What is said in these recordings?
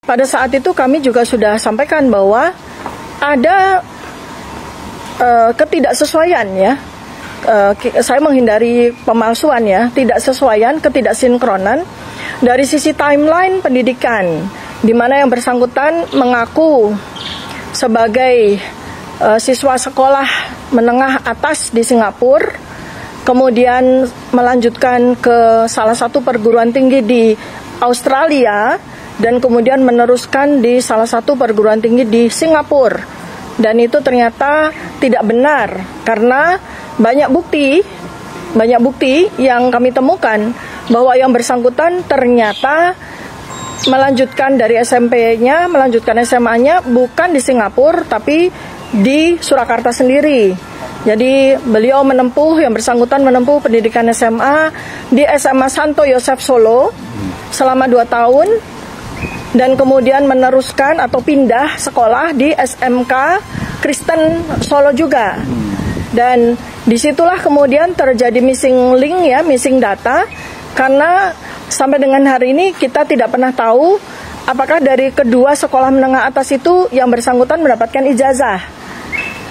pada saat itu kami juga sudah sampaikan bahwa ada ketidaksesuaian ya. Saya menghindari pemalsuan ya, ketidaksinkronan dari sisi timeline pendidikan, di mana yang bersangkutan mengaku sebagai siswa sekolah menengah atas di Singapura, kemudian melanjutkan ke salah satu perguruan tinggi di Australia, dan kemudian meneruskan di salah satu perguruan tinggi di Singapura. Dan itu ternyata tidak benar, karena banyak bukti yang kami temukan bahwa yang bersangkutan ternyata melanjutkan dari SMP-nya, melanjutkan SMA-nya bukan di Singapura tapi di Surakarta sendiri. Jadi yang bersangkutan menempuh pendidikan SMA di SMA Santo Yosef Solo selama 2 tahun, dan kemudian meneruskan atau pindah sekolah di SMK Kristen Solo juga. Dan disitulah kemudian terjadi missing link ya, missing data, karena sampai dengan hari ini kita tidak pernah tahu apakah dari kedua sekolah menengah atas itu yang bersangkutan mendapatkan ijazah.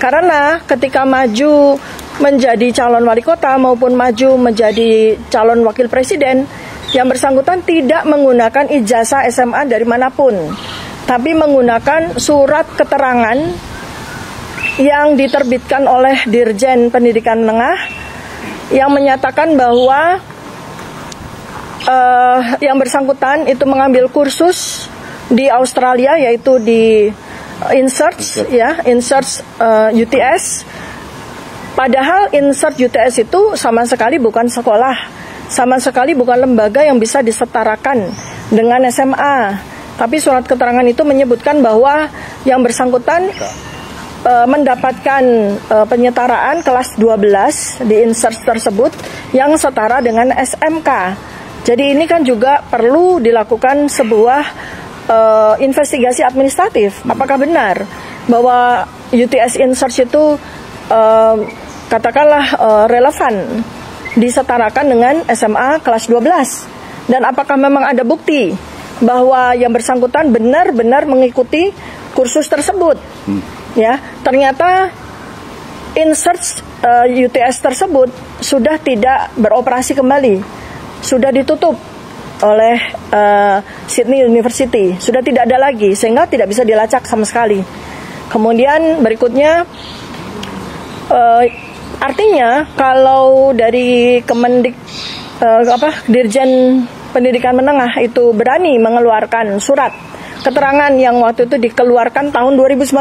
Karena ketika maju menjadi calon wali kota maupun maju menjadi calon wakil presiden, yang bersangkutan tidak menggunakan ijazah SMA dari manapun, tapi menggunakan surat keterangan yang diterbitkan oleh Dirjen Pendidikan Menengah yang menyatakan bahwa yang bersangkutan itu mengambil kursus di Australia, yaitu di InSearch UTS. Padahal InSearch UTS itu sama sekali bukan sekolah, sama sekali bukan lembaga yang bisa disetarakan dengan SMA. Tapi surat keterangan itu menyebutkan bahwa yang bersangkutan mendapatkan penyetaraan kelas 12 di InSearch tersebut yang setara dengan SMK. Jadi ini kan juga perlu dilakukan sebuah investigasi administratif. Apakah benar bahwa UTS InSearch itu katakanlah relevan disetarakan dengan SMA kelas 12? Dan apakah memang ada bukti bahwa yang bersangkutan benar-benar mengikuti kursus tersebut? Ya, ternyata InSearch UTS tersebut sudah tidak beroperasi kembali, sudah ditutup oleh Sydney University, sudah tidak ada lagi, sehingga tidak bisa dilacak sama sekali. Kemudian berikutnya, artinya kalau dari Dirjen Pendidikan Menengah itu berani mengeluarkan surat keterangan yang waktu itu dikeluarkan tahun 2019,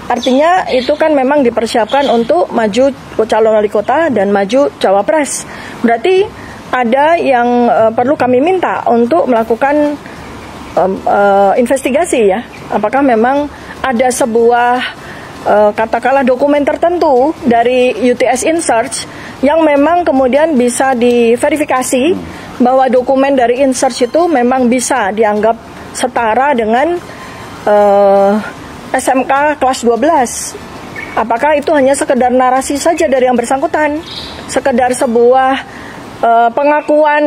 artinya itu kan memang dipersiapkan untuk maju calon wali kota dan maju cawapres. Berarti ada yang perlu kami minta untuk melakukan investigasi ya, apakah memang ada sebuah katakanlah dokumen tertentu dari UTS InSearch yang memang kemudian bisa diverifikasi bahwa dokumen dari InSearch itu memang bisa dianggap setara dengan SMK kelas 12. Apakah itu hanya sekedar narasi saja dari yang bersangkutan, sekedar sebuah pengakuan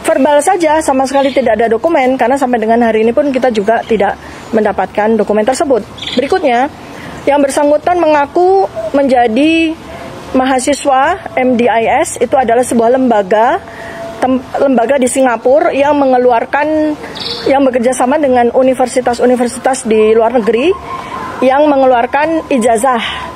verbal saja, sama sekali tidak ada dokumen, karena sampai dengan hari ini pun kita juga tidak mendapatkan dokumen tersebut. Berikutnya, yang bersangkutan mengaku menjadi mahasiswa MDIS, itu adalah sebuah lembaga di Singapura yang bekerja sama dengan universitas-universitas di luar negeri yang mengeluarkan ijazah.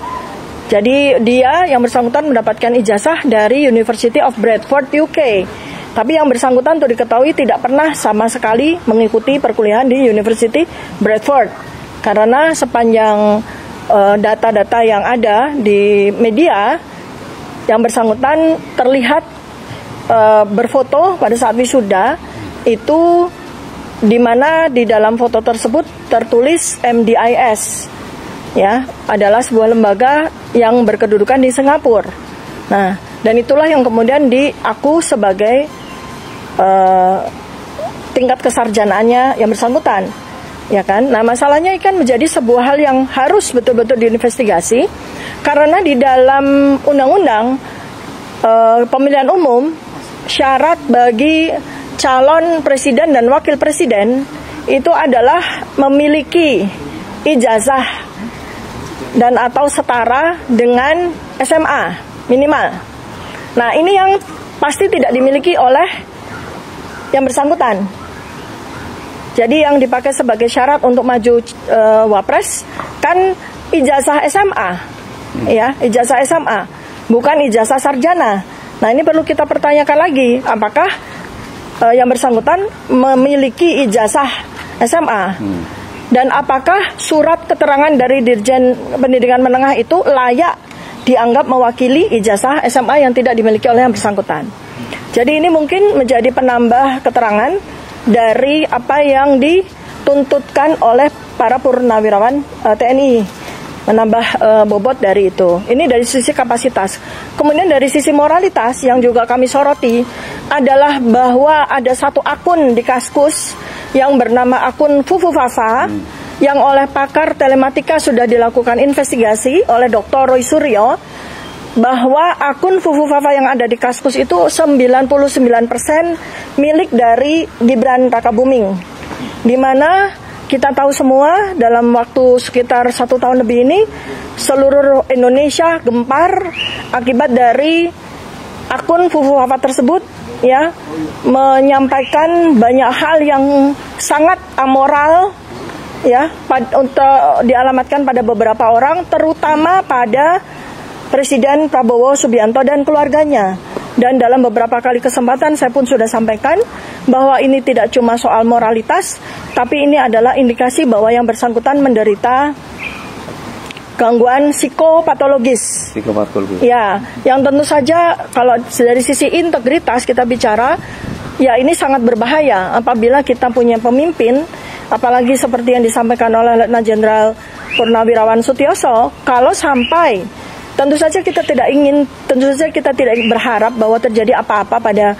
Jadi dia yang bersangkutan mendapatkan ijazah dari University of Bradford UK. Tapi yang bersangkutan untuk diketahui tidak pernah sama sekali mengikuti perkuliahan di University Bradford. Karena sepanjang data-data yang ada di media, yang bersangkutan terlihat berfoto pada saat wisuda itu, di mana di dalam foto tersebut tertulis MDIS, ya, adalah sebuah lembaga yang berkedudukan di Singapura. Nah, dan itulah yang kemudian diaku sebagai tingkat kesarjanaannya yang bersangkutan, ya kan? Nah, masalahnya kan menjadi sebuah hal yang harus betul-betul diinvestigasi, karena di dalam undang-undang pemilihan umum, syarat bagi calon presiden dan wakil presiden itu adalah memiliki ijazah dan atau setara dengan SMA minimal. Nah, ini yang pasti tidak dimiliki oleh yang bersangkutan. Jadi yang dipakai sebagai syarat untuk maju wapres kan ijazah SMA, ya, ijazah SMA, bukan ijazah sarjana. Nah, ini perlu kita pertanyakan lagi, apakah yang bersangkutan memiliki ijazah SMA dan apakah surat keterangan dari Dirjen Pendidikan Menengah itu layak dianggap mewakili ijazah SMA yang tidak dimiliki oleh yang bersangkutan. Jadi ini mungkin menjadi penambah keterangan dari apa yang dituntutkan oleh para purnawirawan TNI, menambah bobot dari itu. Ini dari sisi kapasitas. Kemudian dari sisi moralitas yang juga kami soroti adalah bahwa ada satu akun di Kaskus yang bernama akun Fufu Fafa yang oleh pakar telematika sudah dilakukan investigasi oleh Dr. Roy Suryo bahwa akun Fufu Fafa yang ada di Kaskus itu 99% milik dari Gibran Rakabuming, di mana kita tahu semua dalam waktu sekitar 1 tahun lebih ini seluruh Indonesia gempar akibat dari akun Fufu Fafa tersebut, ya, menyampaikan banyak hal yang sangat amoral, ya, untuk dialamatkan pada beberapa orang, terutama pada Presiden Prabowo Subianto dan keluarganya. Dan dalam beberapa kali kesempatan saya pun sudah sampaikan bahwa ini tidak cuma soal moralitas, tapi ini adalah indikasi bahwa yang bersangkutan menderita gangguan psikopatologis. Ya, yang tentu saja kalau dari sisi integritas kita bicara, ya ini sangat berbahaya apabila kita punya pemimpin, apalagi seperti yang disampaikan oleh Letnan Jenderal Purnawirawan Sutioso, kalau sampai tentu saja kita tidak berharap bahwa terjadi apa-apa pada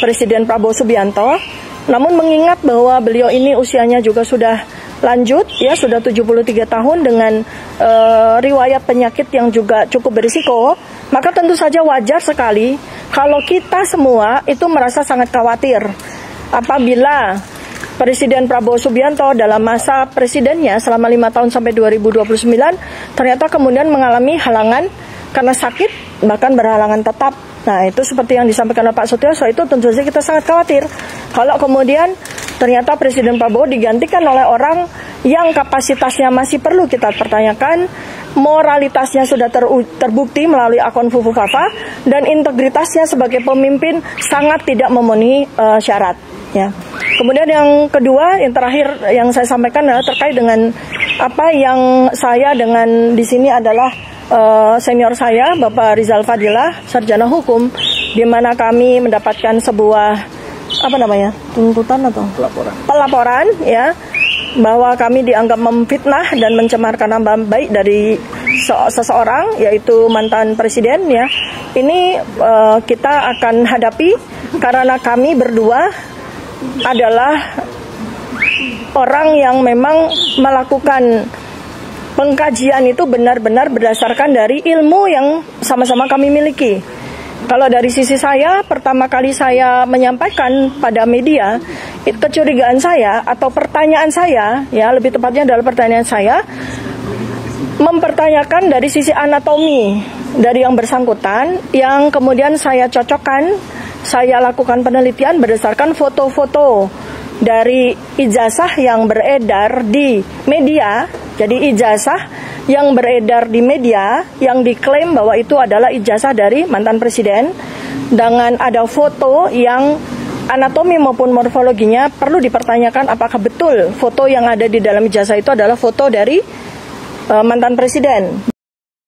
Presiden Prabowo Subianto. Namun mengingat bahwa beliau ini usianya juga sudah lanjut, ya, sudah 73 tahun dengan riwayat penyakit yang juga cukup berisiko, maka tentu saja wajar sekali kalau kita semua itu merasa sangat khawatir apabila Presiden Prabowo Subianto dalam masa presidennya selama 5 tahun sampai 2029 ternyata kemudian mengalami halangan karena sakit, bahkan berhalangan tetap. Nah, itu seperti yang disampaikan oleh Pak Sutioso, itu tentu saja kita sangat khawatir kalau kemudian ternyata Presiden Prabowo digantikan oleh orang yang kapasitasnya masih perlu kita pertanyakan, moralitasnya sudah terbukti melalui akun Fufu Fafa, dan integritasnya sebagai pemimpin sangat tidak memenuhi syarat, ya. Kemudian yang kedua, yang terakhir yang saya sampaikan adalah terkait dengan apa yang saya dengan di sini adalah senior saya, Bapak Rizal Fadilah, sarjana hukum, di mana kami mendapatkan sebuah tuntutan atau pelaporan, ya, bahwa kami dianggap memfitnah dan mencemarkan nama baik dari seseorang, yaitu mantan presiden, ya. Ini kita akan hadapi karena kami berdua adalah orang yang memang melakukan pengkajian itu benar-benar berdasarkan dari ilmu yang sama-sama kami miliki. Kalau dari sisi saya, pertama kali saya menyampaikan pada media, kecurigaan saya atau pertanyaan saya, ya lebih tepatnya adalah pertanyaan saya, mempertanyakan dari sisi anatomi dari yang bersangkutan, yang kemudian saya cocokkan, saya lakukan penelitian berdasarkan foto-foto dari ijazah yang beredar di media. Jadi ijazah yang beredar di media yang diklaim bahwa itu adalah ijazah dari mantan presiden, dengan ada foto yang anatomi maupun morfologinya perlu dipertanyakan apakah betul foto yang ada di dalam ijazah itu adalah foto dari mantan presiden.